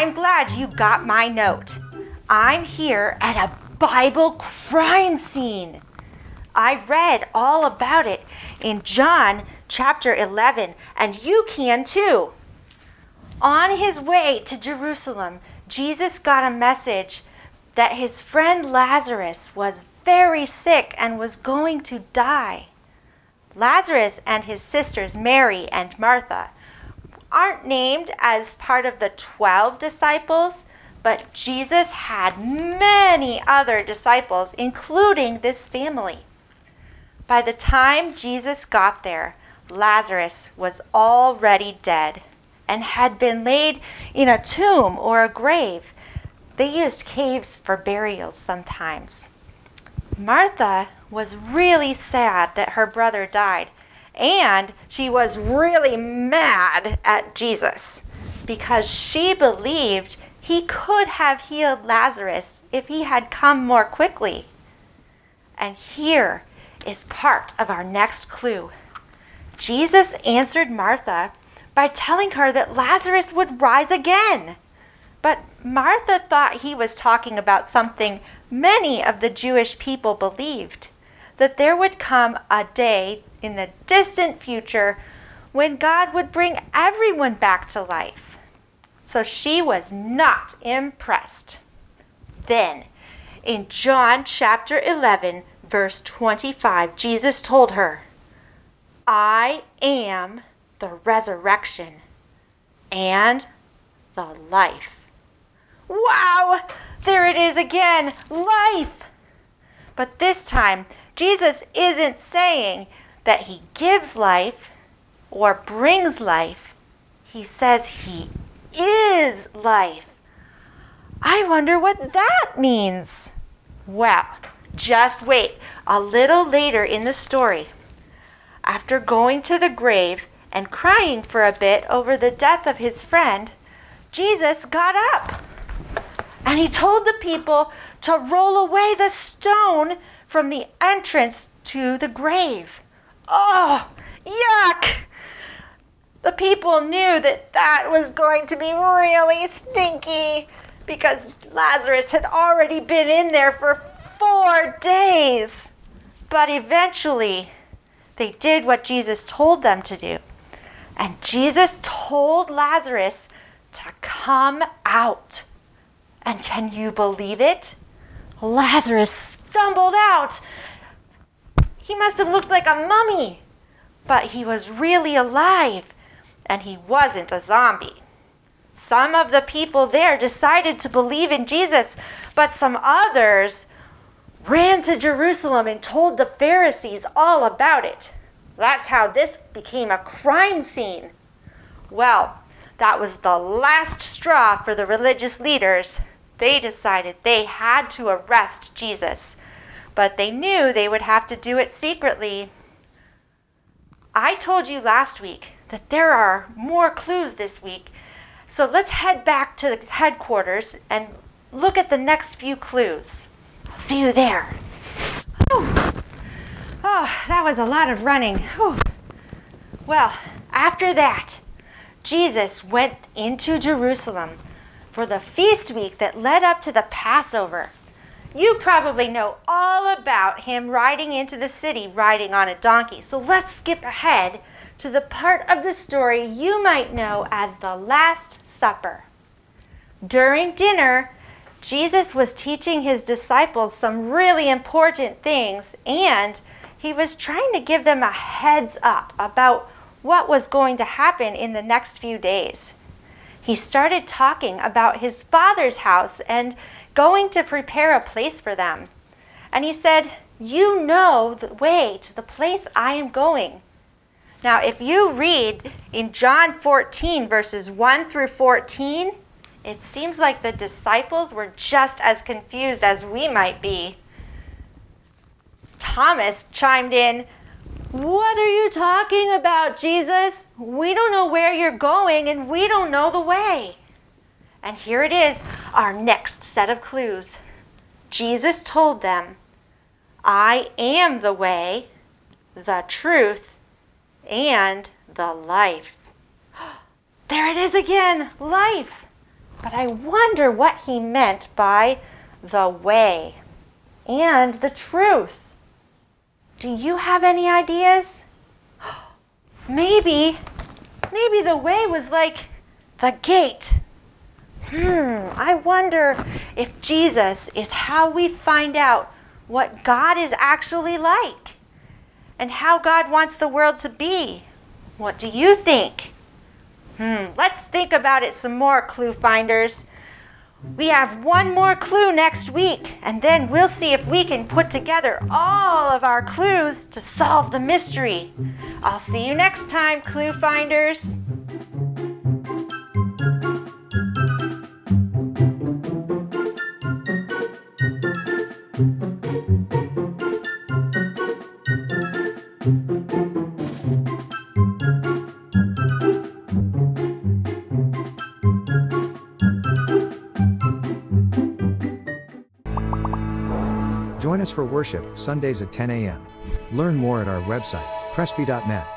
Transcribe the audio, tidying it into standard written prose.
I'm glad you got my note. I'm here at a Bible crime scene. I read all about it in John chapter 11, and you can too. On his way to Jerusalem, Jesus got a message that his friend Lazarus was very sick and was going to die. Lazarus and his sisters Mary and Martha aren't named as part of the 12 disciples, but Jesus had many other disciples, including this family. By the time Jesus got there, Lazarus was already dead and had been laid in a tomb or a grave. They used caves for burials sometimes. Martha was really sad that her brother died, and she was really mad at Jesus because she believed he could have healed Lazarus if he had come more quickly. And here is part of our next clue. Jesus answered Martha by telling her that Lazarus would rise again. But Martha thought he was talking about something many of the Jewish people believed, that there would come a day in the distant future when God would bring everyone back to life. So she was not impressed. Then, in John chapter 11, verse 25, Jesus told her, I am the resurrection and the life. Wow! There it is again, life! But this time, Jesus isn't saying that he gives life or brings life. He says he is life. I wonder what that means. Well, just wait. A little later in the story, after going to the grave and crying for a bit over the death of his friend, Jesus got up and he told the people to roll away the stone from the entrance to the grave. Oh, yuck! The people knew that was going to be really stinky because Lazarus had already been in there for 4 days. But eventually, they did what Jesus told them to do. And Jesus told Lazarus to come out. And can you believe it? Lazarus stumbled out. He must have looked like a mummy, but he was really alive, and he wasn't a zombie. Some of the people there decided to believe in Jesus, but some others ran to Jerusalem and told the Pharisees all about it. That's how this became a crime scene. Well, that was the last straw for the religious leaders. They decided they had to arrest Jesus, but they knew they would have to do it secretly. I told you last week that there are more clues this week, so let's head back to the headquarters and look at the next few clues. I'll see you there. Oh, that was a lot of running. Whew. Well, after that, Jesus went into Jerusalem for the feast week that led up to the Passover. You probably know all about him riding into the city riding on a donkey. So let's skip ahead to the part of the story you might know as the Last Supper. During dinner, Jesus was teaching his disciples some really important things, and he was trying to give them a heads up about what was going to happen in the next few days. He started talking about his Father's house and going to prepare a place for them. And he said, you know the way to the place I am going. Now, if you read in John 14, verses 1 through 14, it seems like the disciples were just as confused as we might be. Thomas chimed in, what are you talking about, Jesus? We don't know where you're going, and we don't know the way. And here it is, our next set of clues. Jesus told them, I am the way, the truth, and the life. There it is again, life. but I wonder what he meant by the way and the truth. Do you have any ideas? Maybe the way was like the gate. I wonder if Jesus is how we find out what God is actually like and how God wants the world to be. What do you think? Let's think about it some more, clue finders. We have one more clue next week, and then we'll see if we can put together all of our clues to solve the mystery. I'll see you next time, clue finders. Join us for worship Sundays at 10 a.m. Learn more at our website, presby.net.